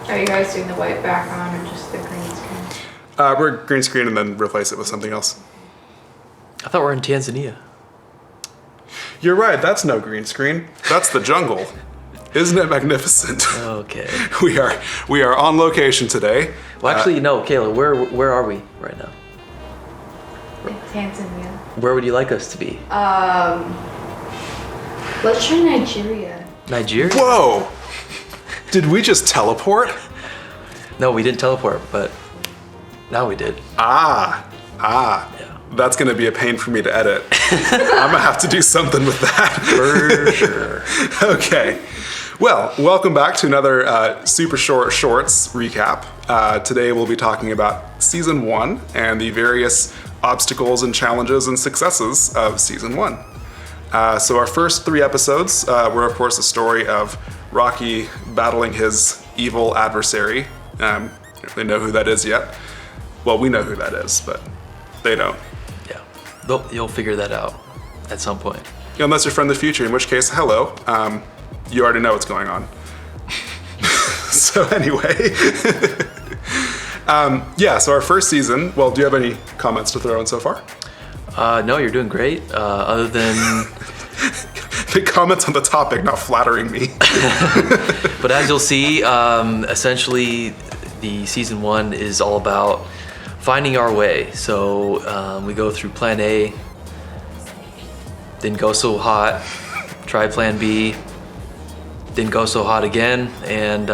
Are you guys doing the white background or just the green screen? We're green screen and then replace it with something else. I thought we're in Tanzania. You're right, that's no green screen. That's the jungle. Isn't it magnificent? Okay. We are on location today. Well, actually, no, Kayla, where are we right now? In Tanzania. Where would you like us to be? Let's try Nigeria. Nigeria? Whoa! Did we just teleport? No, we didn't teleport, but now we did. Ah. Yeah. That's gonna be a pain for me to edit. I'm gonna have to do something with that. For sure. Okay. Well, welcome back to another super short shorts recap. Today we'll be talking about season 1 and the various obstacles and challenges and successes of season 1. So our first 3 episodes were of course the story of Rocky battling his evil adversary. Don't really know who that is yet. Well, we know who that is, but they don't. Yeah, you'll figure that out at some point. Unless you're from the future, in which case, hello. You already know what's going on. So anyway, so our first season, well, do you have any comments to throw in so far? No, you're doing great. Other than... The comments on the topic not flattering me. But as you'll see, essentially the season 1 is all about finding our way. So we go through plan A, didn't go so hot, try plan B, didn't go so hot again, and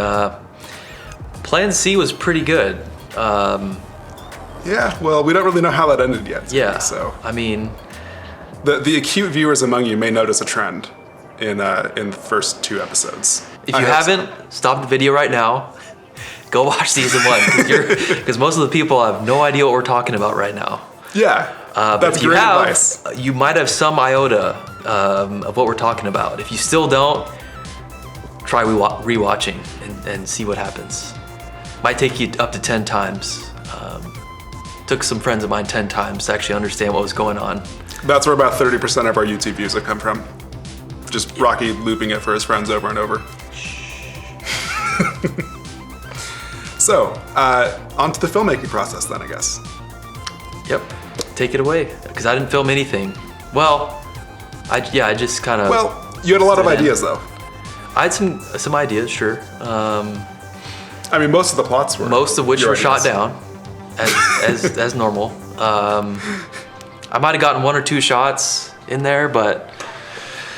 plan C was pretty good. Yeah, well, we don't really know how that ended yet. Yeah, so I mean... The acute viewers among you may notice a trend in the first 2 episodes. If you haven't, stop the video right now. Go watch season 1, because most of the people have no idea what we're talking about right now. Yeah, that's if you great have, advice. You might have some iota of what we're talking about. If you still don't, try rewatching and see what happens. Might take you up to 10 times. Took some friends of mine 10 times to actually understand what was going on. That's where about 30% of our YouTube views have come from. Just Rocky looping it for his friends over and over. So, on to the filmmaking process then, I guess. Yep, take it away, because I didn't film anything. Well, I just kind of... Well, you had a lot of ideas though. I had some ideas, sure. I mean, most of the plots were... Most of which your were shot ideas. down, as normal. I might have gotten 1 or 2 shots in there, but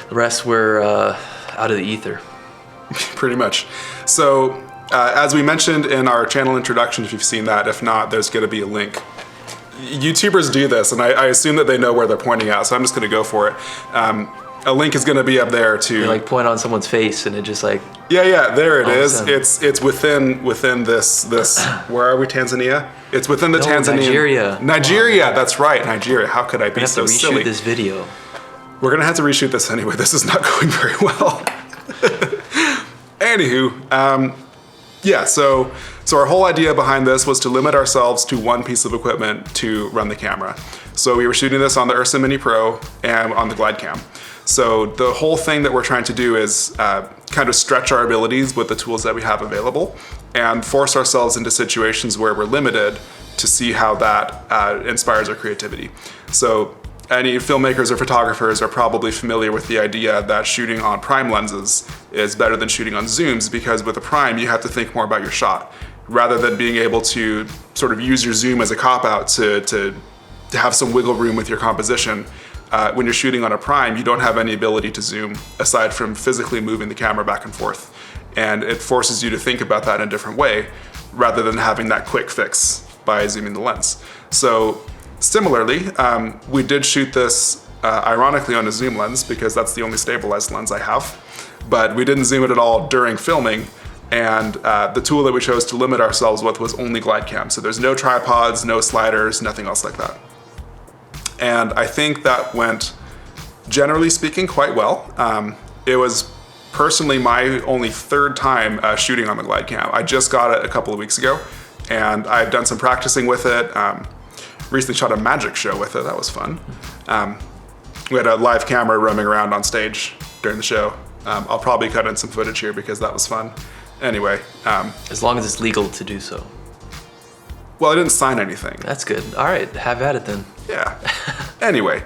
the rest were out of the ether. Pretty much. So, as we mentioned in our channel introduction, if you've seen that, if not, there's going to be a link. YouTubers do this, and I assume that they know where they're pointing at, so I'm just going to go for it. A link is going to be up there to... You like point on someone's face, and it just like... Yeah, there it is. sudden. It's within this. Where are we? Tanzania. It's within the Tanzanian. Nigeria. That's right, Nigeria. How could I be so silly? Reshoot this video. We're gonna have to reshoot this anyway. This is not going very well. Anywho, so our whole idea behind this was to limit ourselves to 1 piece of equipment to run the camera. So we were shooting this on the Ursa Mini Pro and on the GlideCam. So the whole thing that we're trying to do is kind of stretch our abilities with the tools that we have available and force ourselves into situations where we're limited to see how that inspires our creativity. So any filmmakers or photographers are probably familiar with the idea that shooting on prime lenses is better than shooting on zooms, because with a prime you have to think more about your shot rather than being able to sort of use your zoom as a cop-out to have some wiggle room with your composition. When you're shooting on a prime, you don't have any ability to zoom aside from physically moving the camera back and forth. And it forces you to think about that in a different way rather than having that quick fix by zooming the lens. So similarly, we did shoot this ironically on a zoom lens because that's the only stabilized lens I have, but we didn't zoom it at all during filming. And the tool that we chose to limit ourselves with was only GlideCam. So there's no tripods, no sliders, nothing else like that. And I think that went, generally speaking, quite well. It was personally my only 3rd time shooting on the GlideCam. I just got it a couple of weeks ago, and I've done some practicing with it. Recently shot a magic show with it. That was fun. We had a live camera roaming around on stage during the show. I'll probably cut in some footage here because that was fun. anyway, As long as it's legal to do so. well, I didn't sign anything. That's good. All right, have at it then. Yeah. Anyway,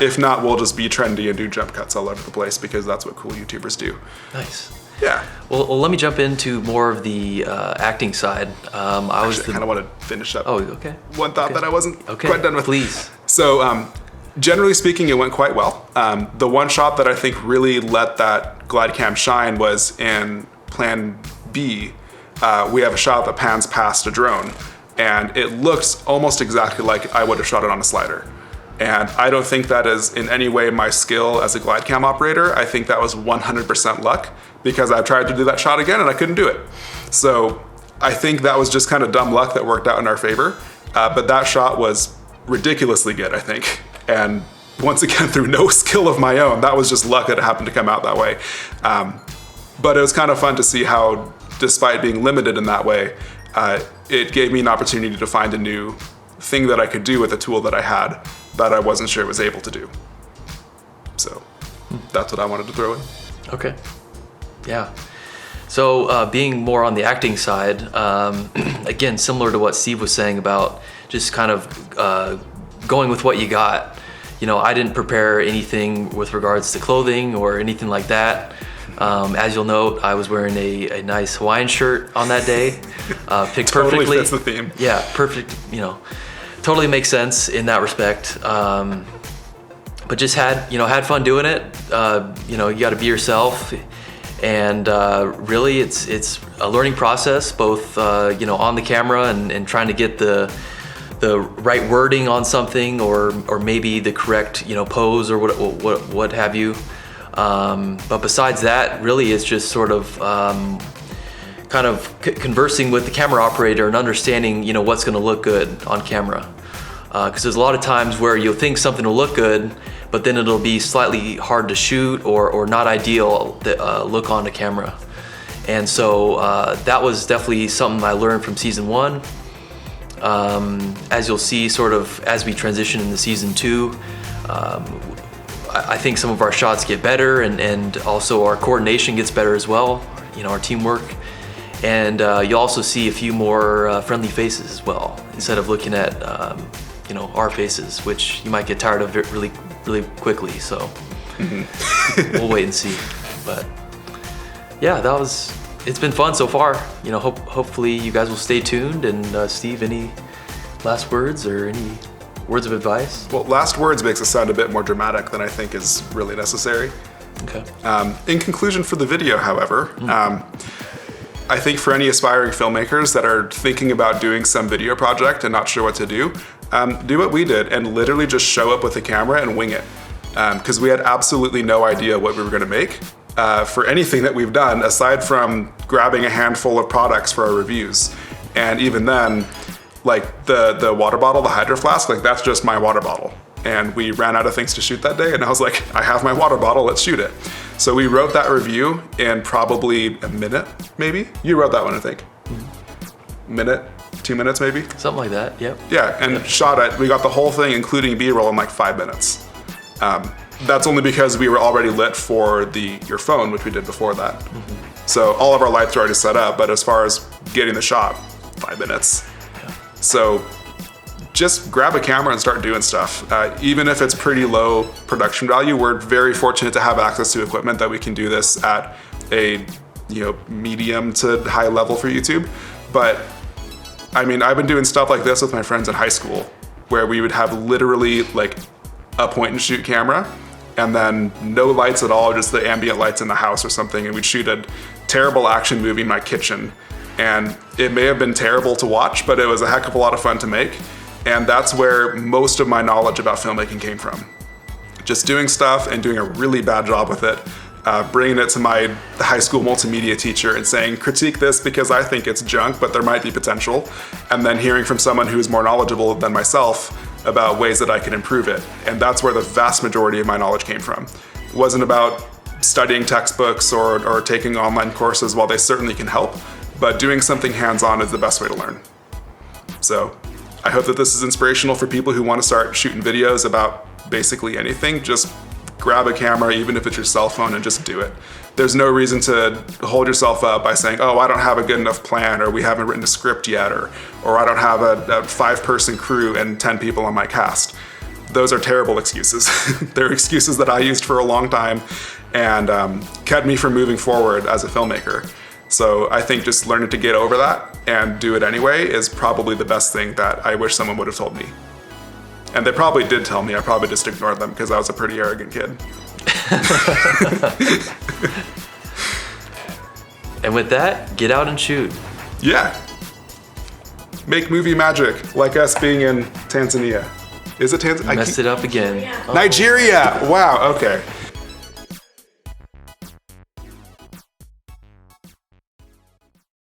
if not, we'll just be trendy and do jump cuts all over the place because that's what cool YouTubers do. Nice. Yeah. Well, let me jump into more of the acting side. I was Actually, I kind of want to finish up Oh, okay. one thought Okay. that I wasn't Okay. quite done with. Please. So, generally speaking, it went quite well. The one shot that I think really let that glide cam shine was in Plan B. We have a shot that pans past a drone, and it looks almost exactly like I would have shot it on a slider. And I don't think that is in any way my skill as a glide cam operator. I think that was 100% luck because I tried to do that shot again and I couldn't do it. So I think that was just kind of dumb luck that worked out in our favor. But that shot was ridiculously good, I think. And once again, through no skill of my own, that was just luck that it happened to come out that way. But it was kind of fun to see how, despite being limited in that way, it gave me an opportunity to find a new thing that I could do with a tool that I had that I wasn't sure it was able to do. So that's what I wanted to throw in. Okay. Yeah. So being more on the acting side, again, similar to what Steve was saying about just kind of going with what you got. You know, I didn't prepare anything with regards to clothing or anything like that. As you'll note, I was wearing a nice Hawaiian shirt on that day. Picked Totally perfectly. fits the theme. Yeah, perfect. You know, totally makes sense in that respect. But just had fun doing it. You know, you got to be yourself, and really, it's a learning process, both you know, on the camera and trying to get the right wording on something, or maybe the correct, you know, pose or what have you. But besides that, really, it's just sort of kind of conversing with the camera operator and understanding, you know, what's going to look good on camera. Because there's a lot of times where you'll think something will look good, but then it'll be slightly hard to shoot or not ideal look on the camera. And so that was definitely something I learned from season 1. As you'll see, sort of as we transition into season 2, I think some of our shots get better, and also our coordination gets better as well, you know, our teamwork. And you'll also see a few more friendly faces as well, instead of looking at you know, our faces, which you might get tired of it really quickly. So we'll wait and see. But yeah, it's been fun so far. You know, hopefully you guys will stay tuned. And Steve, any last words or any words of advice? Well, last words makes it sound a bit more dramatic than I think is really necessary. Okay. In conclusion for the video, however, I think for any aspiring filmmakers that are thinking about doing some video project and not sure what to do what we did and literally just show up with a camera and wing it. Because we had absolutely no idea what we were gonna make for anything that we've done, aside from grabbing a handful of products for our reviews. And even then, like the water bottle, the Hydro Flask, like that's just my water bottle. And we ran out of things to shoot that day, and I was like, I have my water bottle, let's shoot it. So we wrote that review in probably a minute, maybe? You wrote that one, I think. Minute, 2 minutes maybe? Something like that, yep. Yeah, and shot it. We got the whole thing, including B-roll, in like 5 minutes. That's only because we were already lit for your phone, which we did before that. So all of our lights were already set up, but as far as getting the shot, 5 minutes. Yeah. So just grab a camera and start doing stuff. Even if it's pretty low production value, we're very fortunate to have access to equipment that we can do this at a medium to high level for YouTube. But I mean, I've been doing stuff like this with my friends in high school, where we would have literally like a point and shoot camera and then no lights at all, just the ambient lights in the house or something, and we'd shoot a terrible action movie in my kitchen. And it may have been terrible to watch, but it was a heck of a lot of fun to make. And that's where most of my knowledge about filmmaking came from. Just doing stuff and doing a really bad job with it, bringing it to my high school multimedia teacher and saying, critique this because I think it's junk, but there might be potential. And then hearing from someone who's more knowledgeable than myself about ways that I could improve it. And that's where the vast majority of my knowledge came from. It wasn't about studying textbooks or taking online courses, while they certainly can help, but doing something hands-on is the best way to learn. So I hope that this is inspirational for people who want to start shooting videos about basically anything. Just grab a camera, even if it's your cell phone, and just do it. There's no reason to hold yourself up by saying, oh, I don't have a good enough plan, or we haven't written a script yet, or I don't have a 5-person crew and 10 people on my cast. Those are terrible excuses. They're excuses that I used for a long time and kept me from moving forward as a filmmaker. So I think just learning to get over that and do it anyway is probably the best thing that I wish someone would have told me. And they probably did tell me, I probably just ignored them because I was a pretty arrogant kid. And with that, get out and shoot. Yeah. Make movie magic, like us being in Tanzania. Is it Tanzania? Messed it up again. Yeah. Nigeria! Wow, okay.